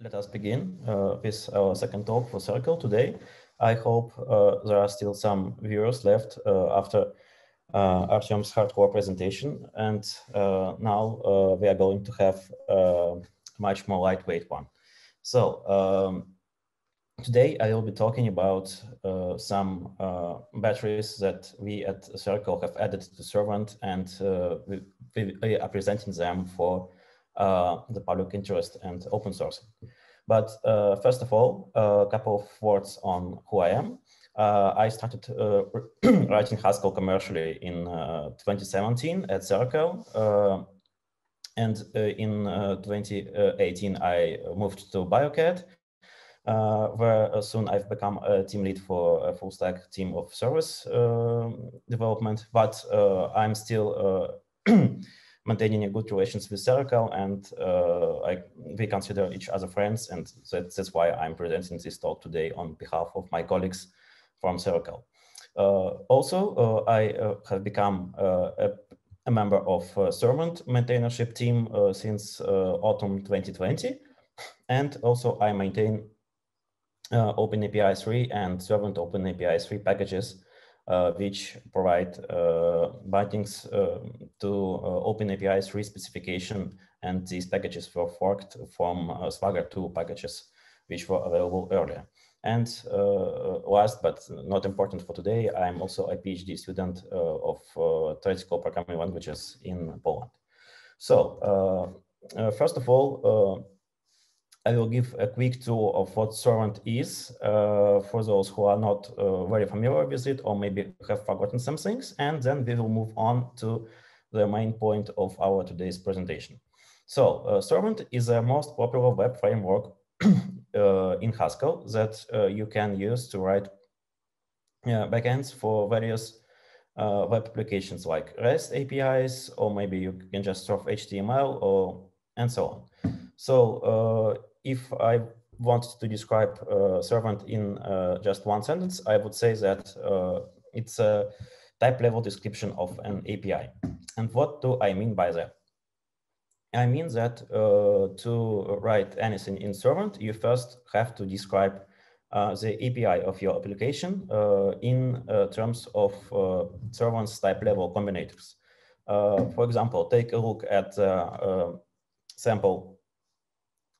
Let us begin with our second talk for Serokell today. I hope there are still some viewers left after Artyom's hardcore presentation, and now we are going to have a much more lightweight one. So today I will be talking about some batteries that we at Serokell have added to Servant, and we are presenting them for the public interest and open source. But first of all, a couple of words on who I am. I started writing Haskell commercially in 2017 at Serokell. And in 2018, I moved to BioCAD, where soon I've become a team lead for a full stack team of service development. But I'm still maintaining a good relations with Serokell, and we consider each other friends, and that's why I'm presenting this talk today on behalf of my colleagues from Serokell. Also, I have become a member of Servant maintainership team since autumn 2020, and also I maintain OpenAPI 3 and Servant OpenAPI 3 packages, which provide bindings to OpenAPI 3 specification, and these packages were forked from Swagger 2 packages, which were available earlier. And last but not important for today, I'm also a PhD student of theoretical programming languages in Poland. So first of all, I will give a quick tour of what Servant is for those who are not very familiar with it or maybe have forgotten some things, and then we will move on to the main point of our today's presentation. So Servant is the most popular web framework in Haskell that you can use to write backends for various web applications like REST APIs, or maybe you can just serve HTML and so on. So if I wanted to describe Servant in just one sentence, I would say that it's a type-level description of an API. And what do I mean by that? I mean that to write anything in Servant, you first have to describe the API of your application in terms of Servant's type-level combinators. For example, take a look at sample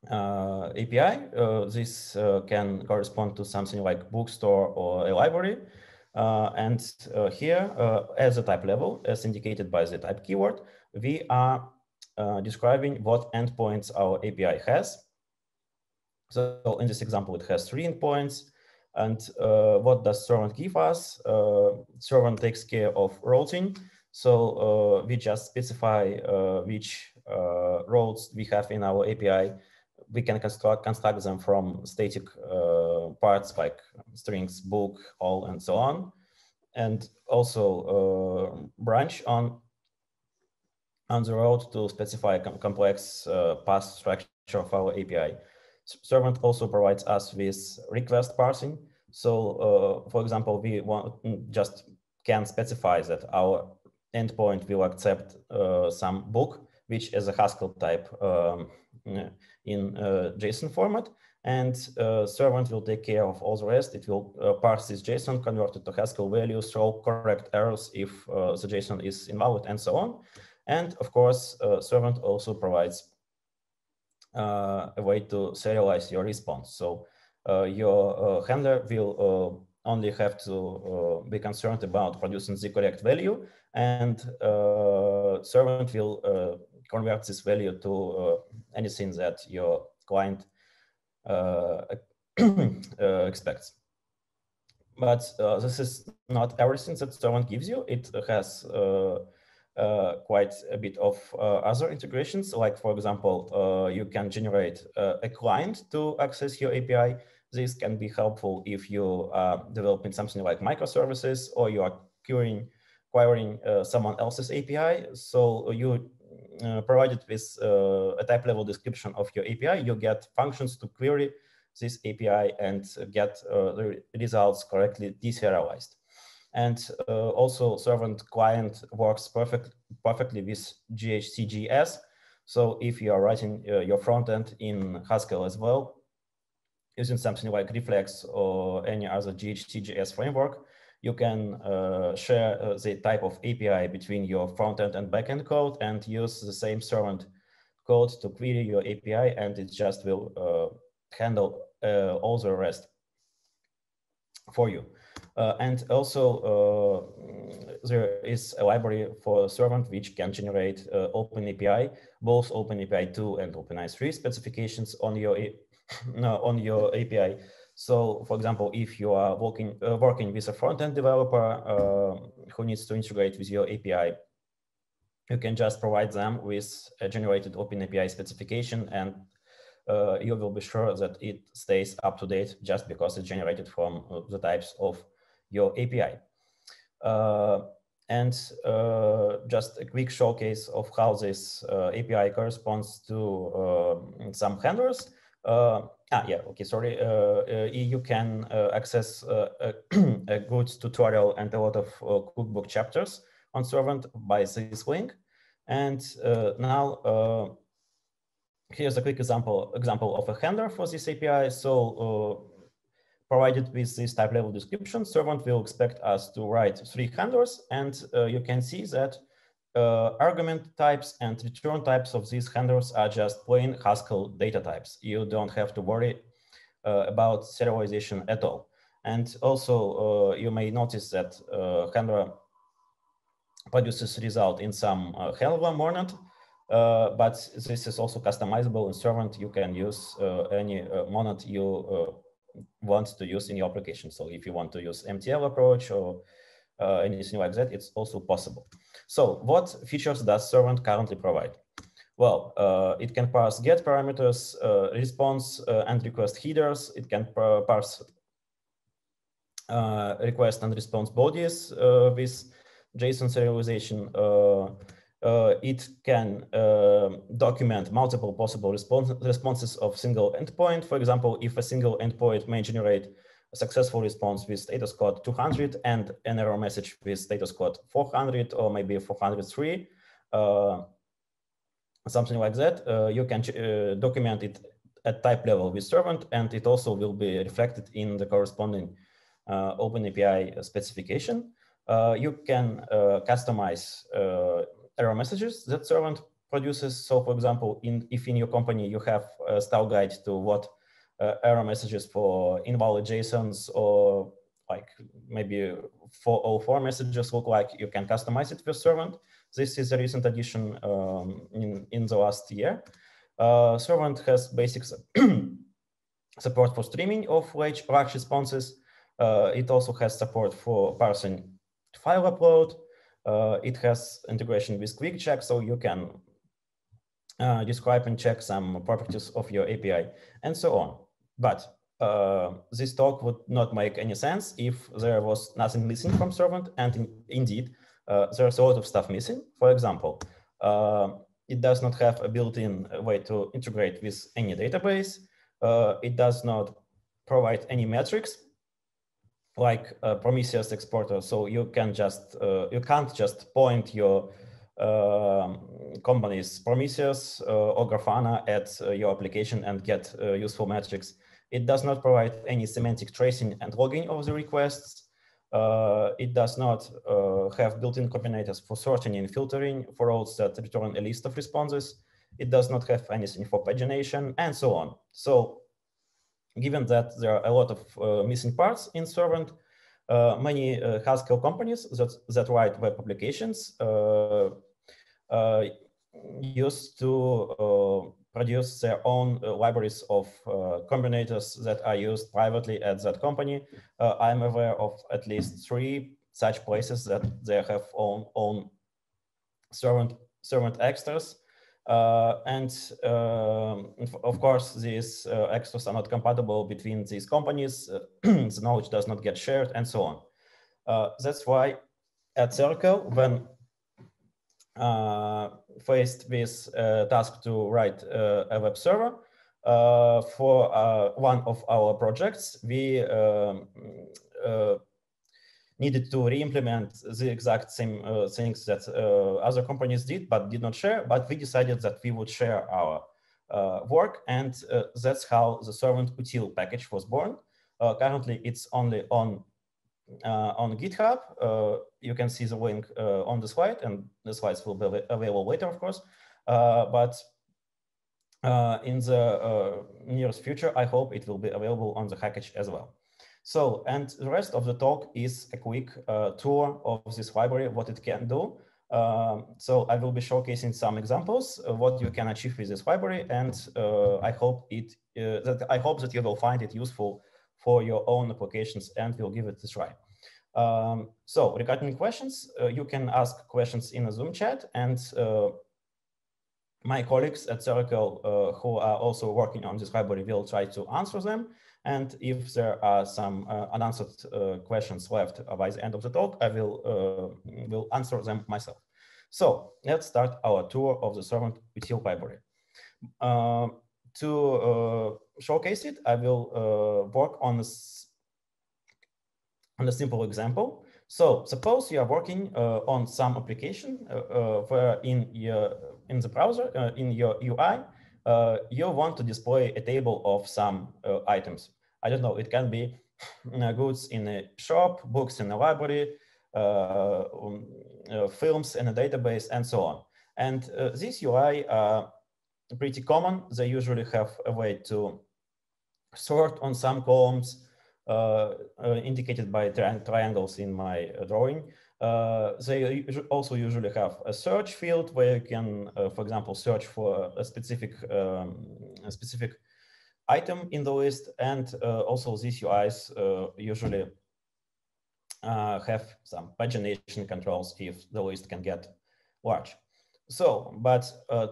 API. This can correspond to something like bookstore or a library. And here, as a type level, as indicated by the type keyword, we are describing what endpoints our API has. So in this example, it has 3 endpoints. And what does Servant give us? Servant takes care of routing. So we just specify which routes we have in our API. We can construct them from static parts like strings, book, all, and so on. And also branch on the road to specify complex path structure of our API. Servant also provides us with request parsing. So for example, we just can specify that our endpoint will accept some book, which is a Haskell type in JSON format, and Servant will take care of all the rest. It will parse this JSON, convert it to Haskell values, throw correct errors if the JSON is invalid, and so on. And of course, Servant also provides a way to serialize your response. So your handler will only have to be concerned about producing the correct value, and Servant will convert this value to anything that your client expects. But this is not everything that Servant gives you. It has quite a bit of other integrations. Like, for example, you can generate a client to access your API. This can be helpful if you are developing something like microservices, or you are querying someone else's API. So you provided with a type level description of your API, you get functions to query this API and get the results correctly deserialized. And also Servant client works perfectly with GHCGS. So if you are writing your front end in Haskell as well, using something like Reflex or any other GHT.js framework, you can share the type of API between your front-end and back-end code and use the same servant code to query your API, and it just will handle all the rest for you. And also there is a library for servant which can generate OpenAPI, both OpenAPI 2 and OpenAPI 3 specifications on your API. So, for example, if you are working with a front-end developer who needs to integrate with your API, you can just provide them with a generated OpenAPI specification, and you will be sure that it stays up to date just because it's generated from the types of your API. And just a quick showcase of how this API corresponds to some handlers. You can access a good tutorial and a lot of cookbook chapters on servant by this link. And now here's a quick example of a handler for this API. So provided with this type level description, servant will expect us to write 3 handlers, and you can see that argument types and return types of these handlers are just plain Haskell data types. You don't have to worry about serialization at all. And also you may notice that handler produces result in some Helva monad, but this is also customizable in servant. You can use any monad you want to use in your application. So if you want to use MTL approach or anything like that, it's also possible. So what features does servant currently provide? Well, it can parse get parameters, response and request headers. It can parse request and response bodies with JSON serialization. It can document multiple possible responses of single endpoint. For example, if a single endpoint may generate a successful response with status code 200 and an error message with status code 400 or maybe 403, something like that, you can document it at type level with servant, and it also will be reflected in the corresponding OpenAPI specification. You can customize error messages that servant produces. So for example, if in your company you have a style guide to what error messages for invalid JSONs or like maybe 404 messages look like, you can customize it with servant. This is a recent addition in the last year. Servant has basic support for streaming of large responses. It also has support for parsing file upload. It has integration with quick check, so you can describe and check some properties of your API and so on. But this talk would not make any sense if there was nothing missing from servant, and indeed, there's a lot of stuff missing. For example, it does not have a built-in way to integrate with any database. It does not provide any metrics like Prometheus exporter, so you can just you can't just point your company's Prometheus or Grafana at your application and get useful metrics. It does not provide any semantic tracing and logging of the requests. It does not have built-in combinators for sorting and filtering for roles that return a list of responses. It does not have anything for pagination and so on. So given that there are a lot of missing parts in servant, many Haskell companies that write web applications used to produce their own libraries of combinators that are used privately at that company. I'm aware of at least 3 such places that they have own servant extras. And of course, these extras are not compatible between these companies. The knowledge does not get shared and so on. That's why at Serokell, when faced with a task to write a web server for one of our projects, we needed to re-implement the exact same things that other companies did, but did not share. But we decided that we would share our work, and that's how the servant-util package was born. Currently, it's only on GitHub. You can see the link on the slide, and the slides will be available later, of course. But in the nearest future, I hope it will be available on the package as well. So, and the rest of the talk is a quick tour of this library, what it can do. So I will be showcasing some examples of what you can achieve with this library, and I hope that you will find it useful for your own applications, and we'll give it a try. So regarding questions, you can ask questions in a Zoom chat, and my colleagues at Serokell who are also working on this library will try to answer them. And if there are some unanswered questions left by the end of the talk, I will answer them myself. So let's start our tour of the servant-util library. To showcase it, I will work on a simple example. So suppose you are working on some application where in the browser, in your UI, you want to display a table of some items. I don't know, it can be goods in a shop, books in a library, films in a database, and so on. And these UI are pretty common. They usually have a way to sort on some columns, indicated by triangles in my drawing. They also usually have a search field where you can, for example, search for a specific item in the list. And also these UIs usually have some pagination controls if the list can get large. So, but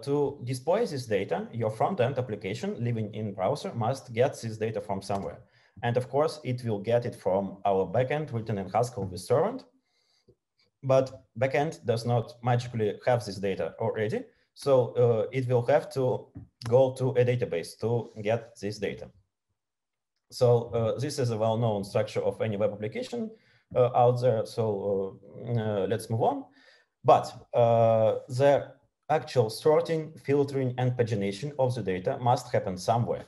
to display this data, your front-end application living in browser must get this data from somewhere. And of course, it will get it from our backend written in Haskell with servant. But backend does not magically have this data already. So it will have to go to a database to get this data. So this is a well-known structure of any web application out there. So let's move on. But the actual sorting, filtering, and pagination of the data must happen somewhere.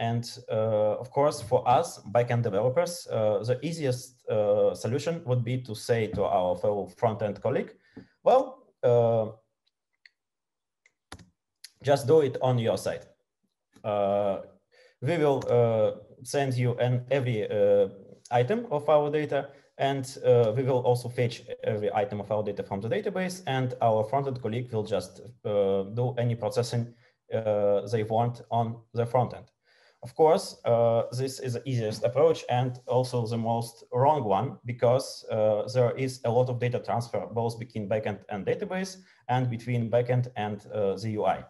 And of course, for us, backend developers, the easiest solution would be to say to our fellow front-end colleague, well, just do it on your side. We will send you every item of our data, and we will also fetch every item of our data from the database, and our front-end colleague will just do any processing they want on the front-end. Of course, this is the easiest approach and also the most wrong one, because there is a lot of data transfer both between backend and database and between backend and the UI.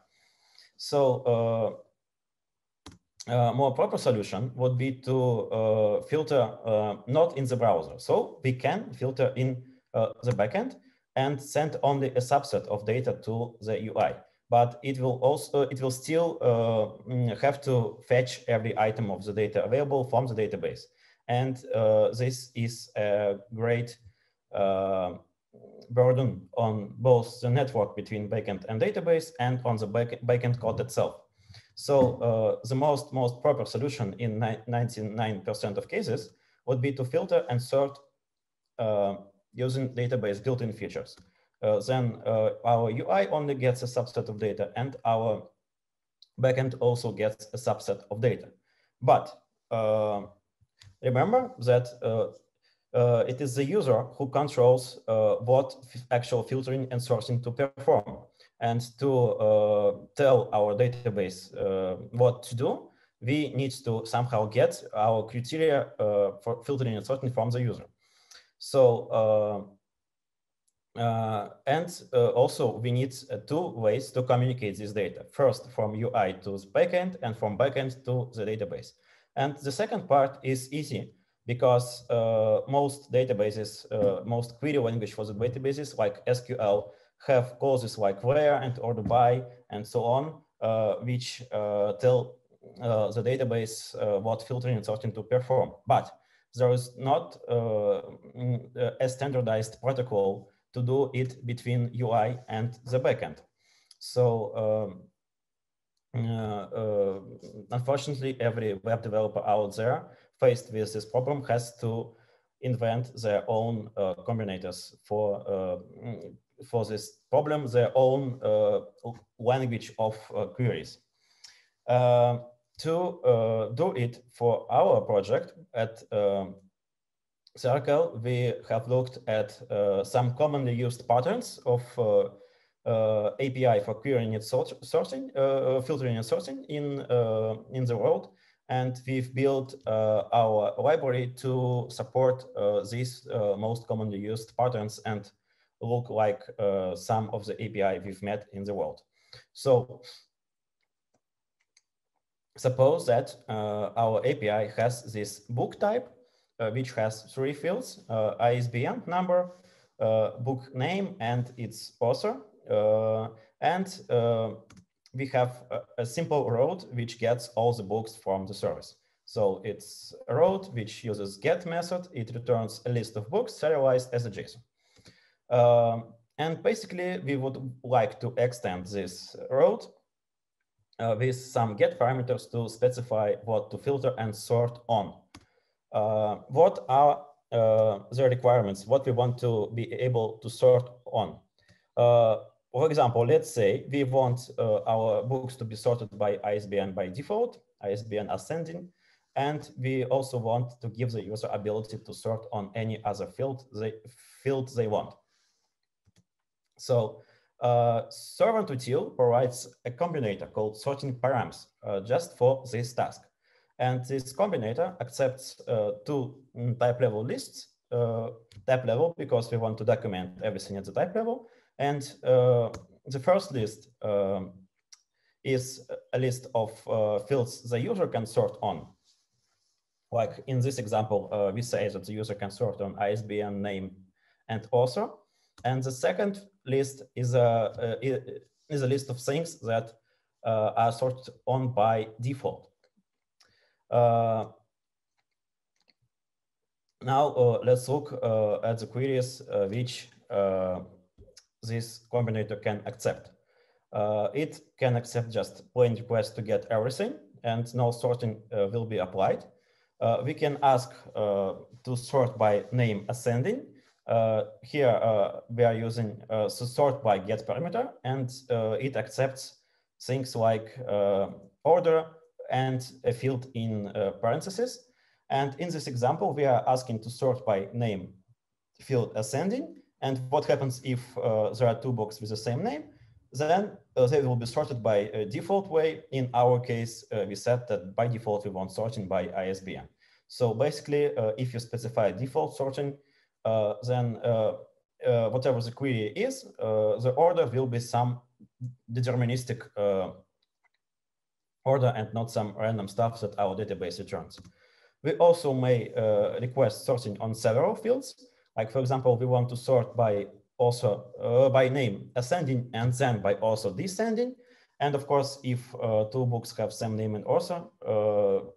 So more proper solution would be to filter not in the browser. So we can filter in the backend and send only a subset of data to the UI. But it will still have to fetch every item of the data available from the database. And this is a great burden on both the network between backend and database and on the backend code itself. So the most proper solution in 99% of cases would be to filter and sort using database built-in features. Then our UI only gets a subset of data, and our backend also gets a subset of data. But remember that it is the user who controls what actual filtering and sourcing to perform. And to tell our database what to do, we need to somehow get our criteria for filtering and sorting from the user. So, also we need two ways to communicate this data. First, from UI to the backend, and from backend to the database. And the second part is easy, because most databases, most query language for the databases like SQL have clauses like where and order by and so on, which tell the database what filtering and sorting to perform. But there is not a standardized protocol to do it between UI and the backend. So unfortunately, every web developer out there faced with this problem has to invent their own combinators for this problem, their own language of queries. To do it for our project at Serokell, we have looked at some commonly used patterns of API for querying and sorting, filtering and sorting in the world, and we've built our library to support these most commonly used patterns and look like some of the API we've met in the world. So suppose that our API has this book type, which has 3 fields: ISBN number, book name, and its author. And we have a simple route which gets all the books from the service. So it's a route which uses get method. It returns a list of books serialized as a JSON. And basically, we would like to extend this route with some get parameters to specify what to filter and sort on. What are the requirements, what we want to be able to sort on? For example, let's say we want our books to be sorted by ISBN by default, ISBN ascending, and we also want to give the user ability to sort on any other field they want. So servant-util provides a combinator called sorting params just for this task. And this combinator accepts 2 type level lists, type level because we want to document everything at the type level. And the first list is a list of fields the user can sort on. Like in this example, we say that the user can sort on ISBN, name, and author. And the second list is a list of things that are sorted on by default. Now let's look at the queries which this combinator can accept. It can accept just plain request to get everything, and no sorting will be applied. We can ask to sort by name ascending. Here we are using sort by get parameter, and it accepts things like order and a field in parentheses. And in this example, we are asking to sort by name field ascending. And what happens if there are 2 books with the same name? Then they will be sorted by a default way. In our case, we said that by default, we want sorting by ISBN. So basically, if you specify default sorting, then whatever the query is, the order will be some deterministic order and not some random stuff that our database returns. We also may request sorting on several fields. Like, for example, we want to sort by author, by name ascending and then by author descending. And of course, if 2 books have same name and author,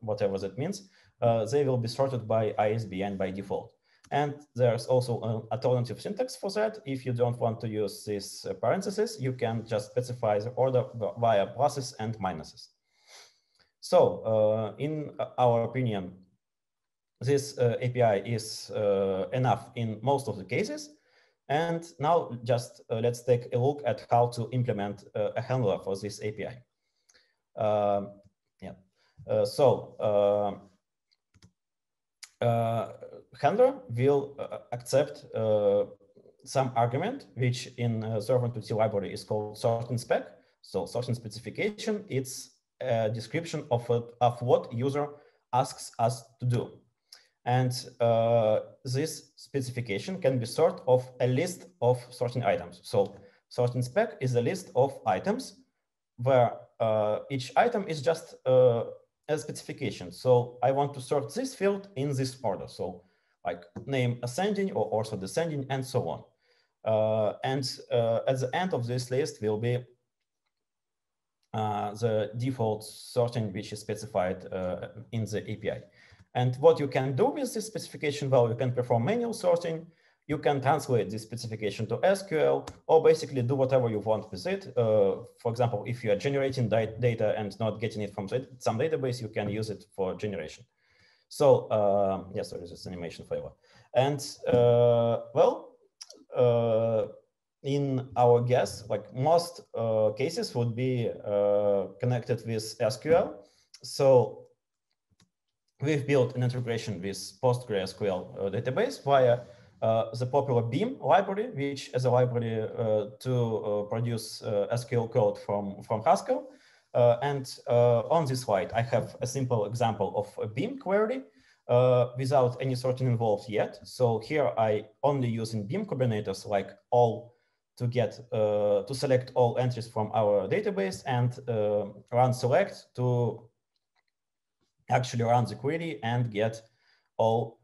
whatever that means, they will be sorted by ISBN by default. And there's also an alternative syntax for that. If you don't want to use these parentheses, you can just specify the order via pluses and minuses. So in our opinion, this API is enough in most of the cases. And now just let's take a look at how to implement a handler for this API. Handler will accept some argument, which in servant-util library is called sorting spec. So sorting specification, it's a description of what user asks us to do. And this specification can be sort of a list of sorting items. So sorting spec is a list of items where each item is just a specification. So I want to sort this field in this order. So like name ascending or also descending and so on. And at the end of this list will be the default sorting which is specified in the API. And what you can do with this specification, well, you can perform manual sorting, you can translate this specification to SQL, or basically do whatever you want with it. For example, if you are generating data and not getting it from some database, you can use it for generation. So yes, there is this animation flavor. And well, in our guess, like most cases would be connected with SQL. So we've built an integration with PostgreSQL database via the popular Beam library, which is a library to produce SQL code from Haskell. And on this slide, I have a simple example of a Beam query without any sorting involved yet. So here I only using Beam combinators like all to get to select all entries from our database and run select to actually run the query and get all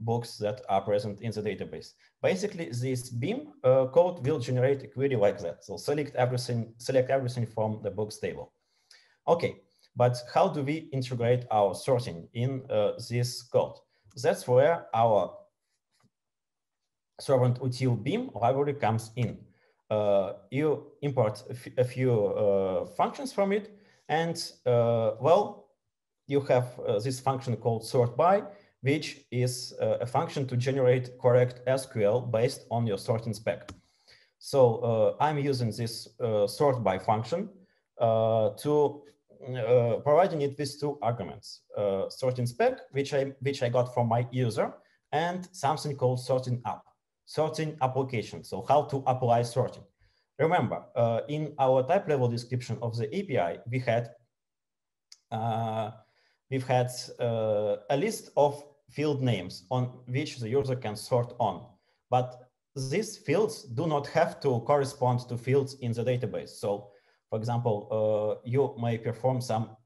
books that are present in the database. Basically, this Beam code will generate a query like that. So select everything from the books table. Okay, but how do we integrate our sorting in this code? That's where our servant-util Beam library comes in. You import a few functions from it, and well, you have this function called sort by, which is a function to generate correct SQL based on your sorting spec. So I'm using this sort by function to providing it with two arguments: sorting spec, which I got from my user, and something called sorting application. So how to apply sorting. Remember, in our type level description of the API, we've had a list of field names on which the user can sort on, but these fields do not have to correspond to fields in the database. So, for example, you may perform some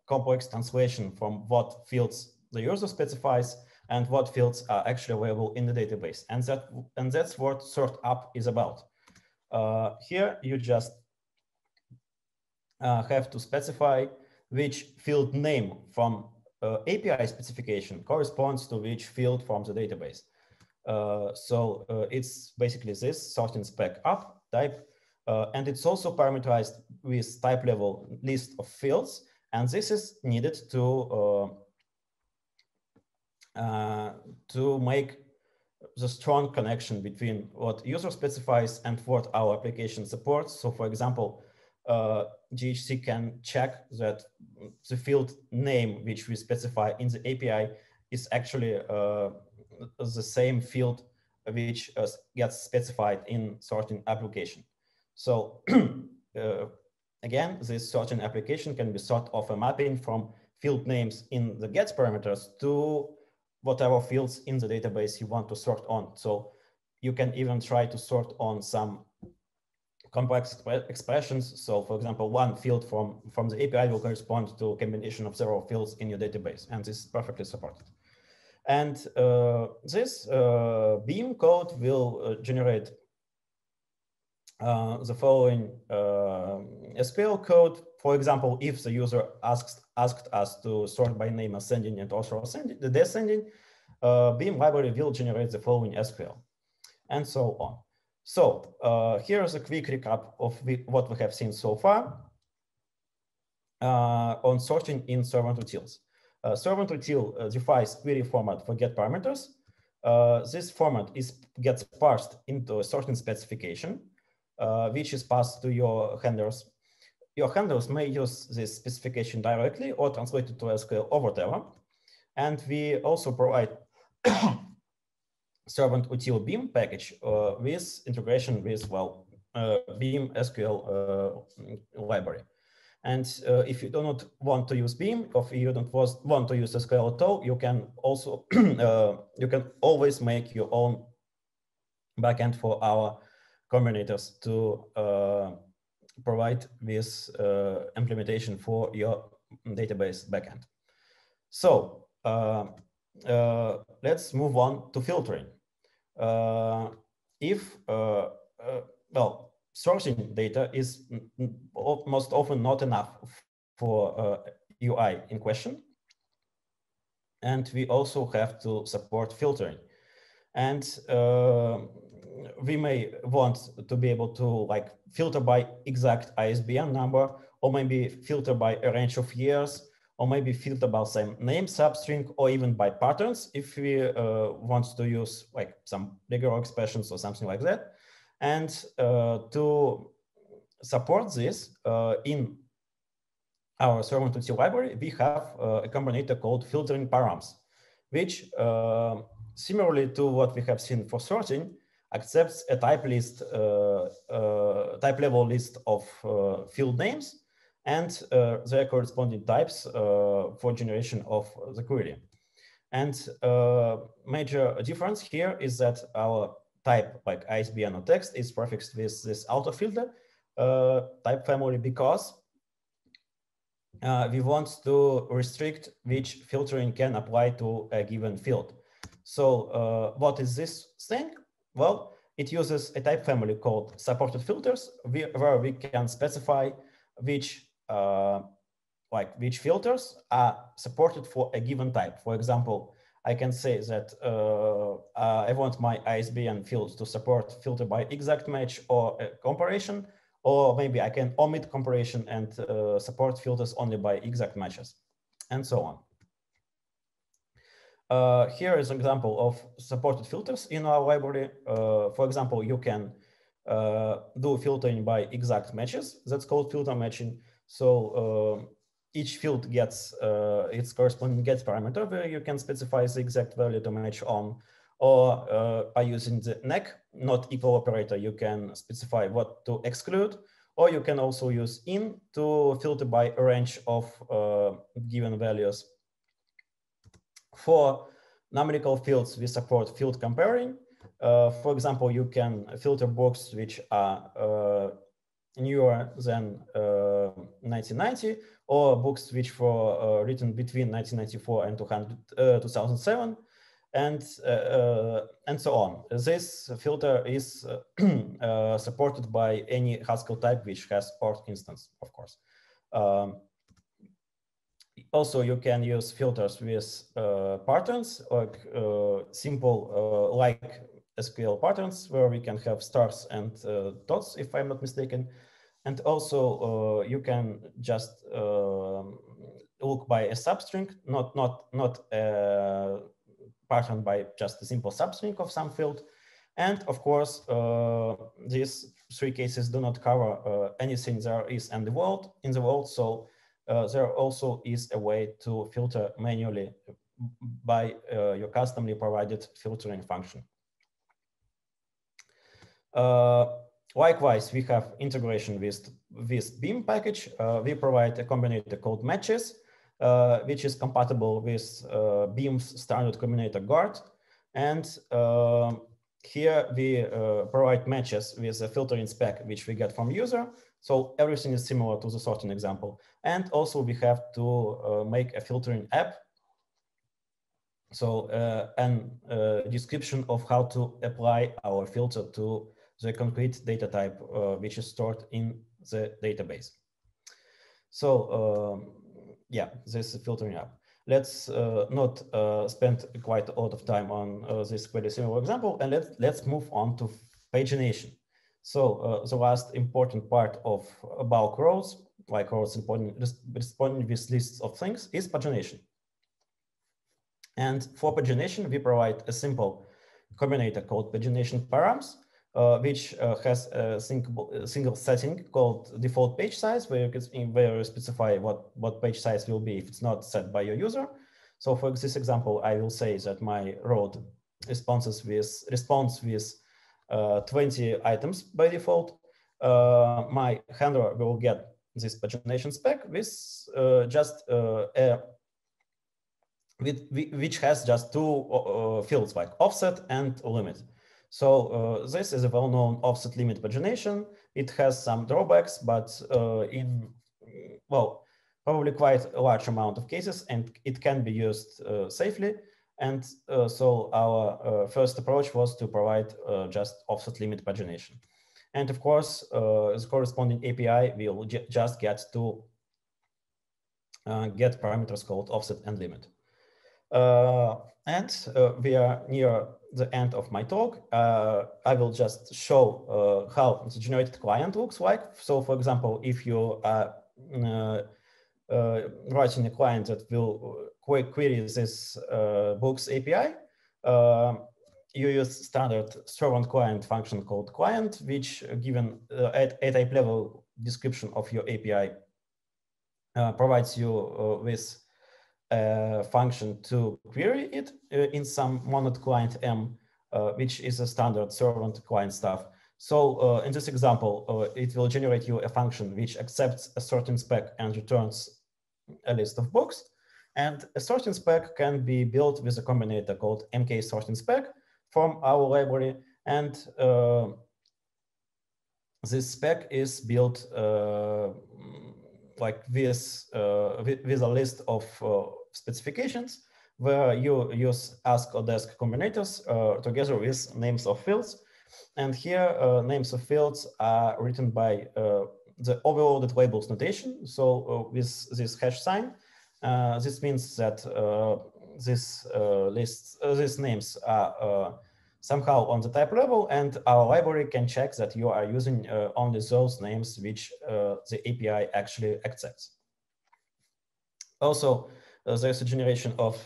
complex translation from what fields the user specifies and what fields are actually available in the database, and that's what sort up is about. Here, you just have to specify which field name from API specification corresponds to which field from the database. So it's basically this sorting spec up type, and it's also parameterized with type level list of fields, and this is needed to make the strong connection between what user specifies and what our application supports. So, for example, GHC can check that the field name which we specify in the API is actually the same field which gets specified in sorting application. So again, this sorting application can be sort of a mapping from field names in the get parameters to whatever fields in the database you want to sort on. So you can even try to sort on some complex expressions. So for example, one field from the API will correspond to a combination of several fields in your database, and this is perfectly supported. And this Beam code will generate the following SQL code. For example, if the user asked us to sort by name ascending and also descending, Beam library will generate the following SQL, and so on. So here's a quick recap of what we have seen so far on sorting in servant-utils. Servant-util defines query format for get parameters. This format gets parsed into a sorting specification, which is passed to your handlers. Your handlers may use this specification directly or translate it to SQL or whatever. And we also provide servant-util Beam package with integration with, well, Beam SQL library. And if you do not want to use Beam, or if you don't want to use SQL at all, you can also you can always make your own backend for our combinators to provide this implementation for your database backend. So let's move on to filtering. Well, sourcing data is most often not enough for UI in question. And we also have to support filtering. And we may want to be able to like filter by exact ISBN number, or maybe filter by a range of years, or maybe filter by some name substring, or even by patterns if we want to use like some regular expressions or something like that. And to support this in our servant-util library, we have a combinator called filtering params, which similarly to what we have seen for sorting, accepts a type list, type level list of field names and their corresponding types for generation of the query. And major difference here is that our type, like ISBN or text, is prefixed with this autofilter type family because we want to restrict which filtering can apply to a given field. So what is this thing? Well, it uses a type family called supported filters, where we can specify which which filters are supported for a given type. For example, I can say that I want my ISBN field to support filter by exact match or comparison, or maybe I can omit comparison and support filters only by exact matches, and so on. Here is an example of supported filters in our library. For example, you can do filtering by exact matches. That's called filter matching. So each field gets its corresponding get parameter where you can specify the exact value to match on, or by using the NEC, not equal operator, you can specify what to exclude, or you can also use in to filter by a range of given values. For numerical fields, we support field comparing. For example, you can filter books which are newer than 1990, or books which were written between 1994 and 2007, and so on. This filter is supported by any Haskell type which has org instance, of course. Also, you can use filters with patterns, like simple like SQL patterns, where we can have stars and dots, if I'm not mistaken. And also, you can just look by a substring, not a pattern by just a simple substring of some field. And of course, these three cases do not cover anything there is in the world. So there also is a way to filter manually by your customly provided filtering function. Likewise, we have integration with Beam package. We provide a combinator called matches, which is compatible with Beam's standard combinator guard. And here we provide matches with a filtering spec, which we get from user. So everything is similar to the sorting example. And also we have to make a filtering app. So a description of how to apply our filter to the concrete data type, which is stored in the database. So yeah, this is filtering app. Let's not spend quite a lot of time on this very similar example, and let's move on to pagination. So the last important part of bulk rows, like rows responding with lists of things, is pagination. And for pagination, we provide a simple combinator called pagination params, which has a single setting called default page size, where you specify what page size will be if it's not set by your user. So for this example, I will say that my row responds with 20 items by default. My handler will get this pagination spec with just which has just two fields like offset and limit. So this is a well-known offset limit pagination. It has some drawbacks, but in, well, probably quite a large amount of cases, and it can be used safely. And so our first approach was to provide just offset limit pagination. And of course, the corresponding API will just get to get parameters called offset and limit. We are near the end of my talk. I will just show how the generated client looks like. So for example, if you are writing a client that will query this books API, you use standard servant client function called client, which given at a type level description of your API provides you with a function to query it in some monad client M, which is a standard servant client stuff. So in this example, it will generate you a function which accepts a certain spec and returns a list of books. And a sorting spec can be built with a combinator called mk sorting spec from our library. And this spec is built like this with a list of specifications where you use ask or desk combinators together with names of fields. And here names of fields are written by the overloaded labels notation. So with this hash sign, this means that these names are somehow on the type level, and our library can check that you are using only those names which the API actually accepts. Also, there's a generation of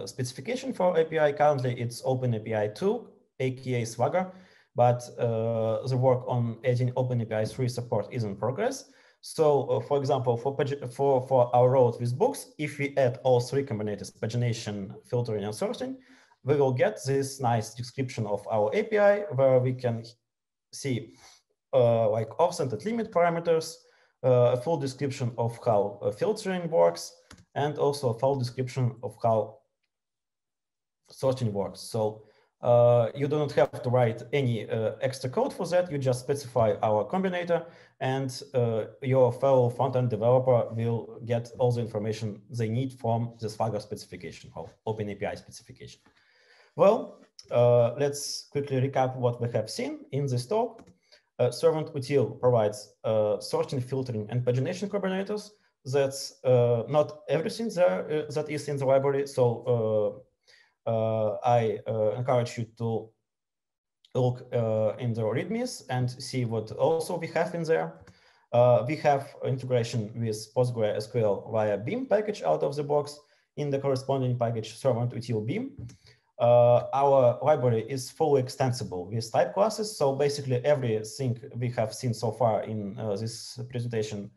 specification for API. Currently, it's OpenAPI 2, aka Swagger, but the work on adding OpenAPI 3 support is in progress. So, for example, for our road with books, if we add all three combinators, pagination, filtering, and sorting, we will get this nice description of our API where we can see like offset and limit parameters, a full description of how filtering works, and also a full description of how sorting works. So you do not have to write any extra code for that. You just specify our combinator, and your fellow front-end developer will get all the information they need from the Swagger specification or OpenAPI specification. Well, let's quickly recap what we have seen in this talk. Servant-util provides sorting, filtering, and pagination combinators. That's not everything there that is in the library. So I encourage you to look in the readmes and see what also we have in there. We have integration with PostgreSQL via Beam package out of the box in the corresponding package servant-util Beam. Our library is fully extensible with type classes. So basically everything we have seen so far in this presentation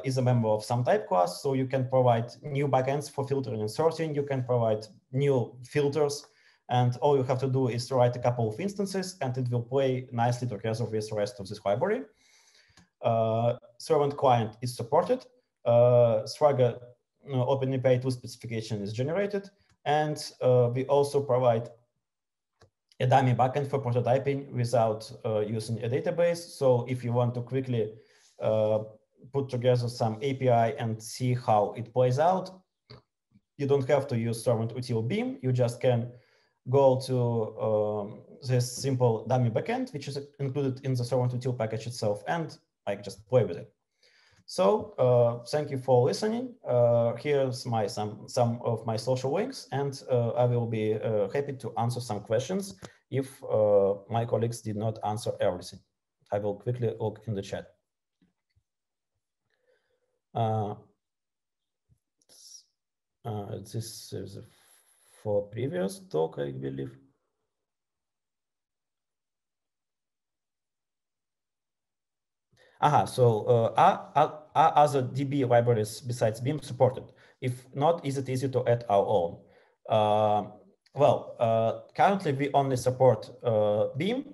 is a member of some type class. So you can provide new backends for filtering and sorting. You can provide new filters. And all you have to do is to write a couple of instances, and it will play nicely together with the rest of this library. Servant client is supported. Swagger OpenAPI 2 specification is generated. And we also provide a dummy backend for prototyping without using a database. So if you want to quickly put together some API and see how it plays out, you don't have to use servant-util Beam. You just can go to this simple dummy backend, which is included in the servant-util package itself, and like just play with it. So thank you for listening. Here's some of my social links, and I will be happy to answer some questions if my colleagues did not answer everything. I will quickly look in the chat. This is for previous talk, I believe. So are other DB libraries besides Beam supported? If not, is it easy to add our own? Currently we only support Beam,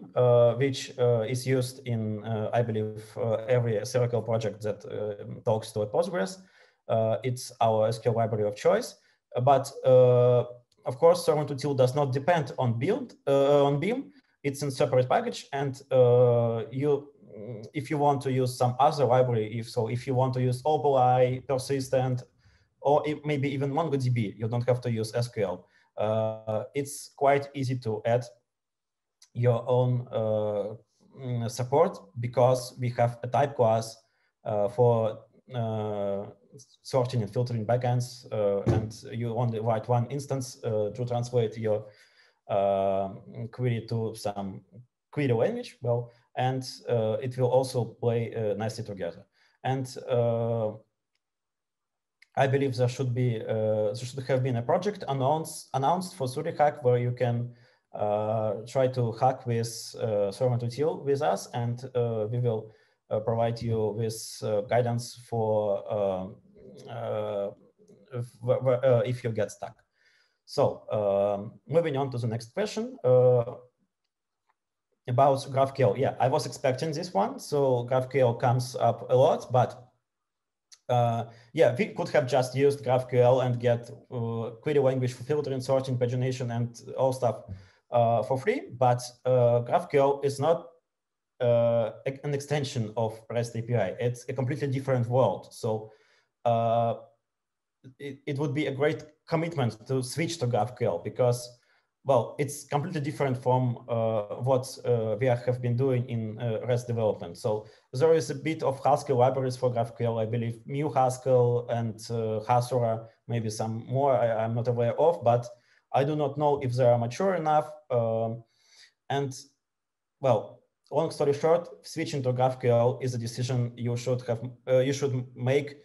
which is used in, I believe, every Serokell project that talks to a Postgres. It's our SQL library of choice. But of course, servant-util does not depend on Beam. It's in separate package, and if you want to use some other library, if you want to use OpenAI, persistent, or maybe even MongoDB, you don't have to use SQL. It's quite easy to add your own support because we have a type class for sorting and filtering backends, and you only write one instance to translate your query to some query language, well, and it will also play nicely together. And I believe there should have been a project announced for ZuriHac where you can try to hack with servant-util with us, and we will provide you with guidance for if you get stuck. So moving on to the next question about GraphQL. Yeah, I was expecting this one. So GraphQL comes up a lot, but yeah, we could have just used GraphQL and get query language for filtering, sorting, pagination, and all stuff for free. But GraphQL is not an extension of REST API. It's a completely different world. So it would be a great commitment to switch to GraphQL because, well, it's completely different from what we have been doing in REST development. So there is a bit of Haskell libraries for GraphQL, I believe, Mu Haskell and Hasura, maybe some more I'm not aware of, but I do not know if they are mature enough. And well, long story short, switching to GraphQL is a decision you should make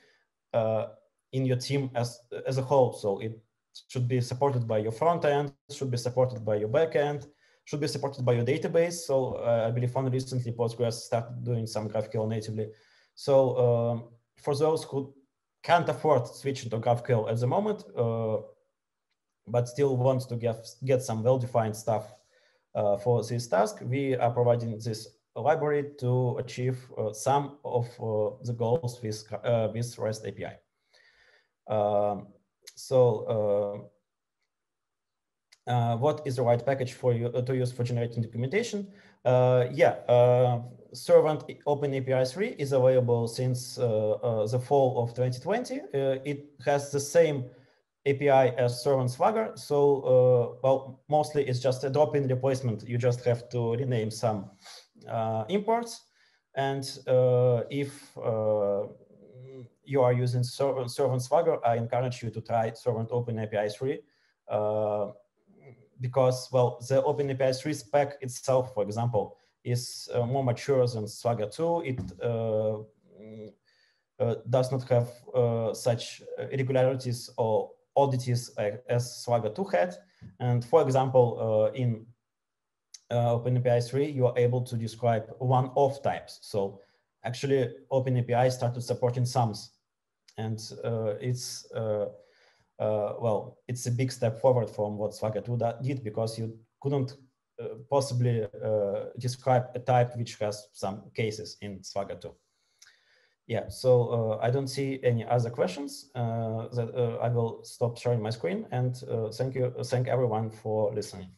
in your team as a whole. So it should be supported by your front end, should be supported by your back end, should be supported by your database. So I believe only recently Postgres started doing some GraphQL natively. So for those who can't afford switching to GraphQL at the moment, but still want to get some well-defined stuff for this task, we are providing this library to achieve some of the goals with REST API. What is the right package for you to use for generating documentation? Servant OpenAPI 3 is available since the fall of 2020. It has the same API as Servant Swagger. So, well, mostly it's just a drop-in replacement. You just have to rename some imports. And if you are using Servant Swagger, I encourage you to try Servant OpenAPI 3 because, well, the OpenAPI 3 spec itself, for example, is more mature than Swagger 2. It does not have such irregularities or oddities as Swagger 2 had. And for example, in OpenAPI 3, you are able to describe one-off types. So actually, OpenAPI started supporting sums. And it's a big step forward from what Swagger 2 did, because you couldn't possibly describe a type which has some cases in Swagger 2. Yeah, so I don't see any other questions. I will stop sharing my screen, and thank everyone for listening.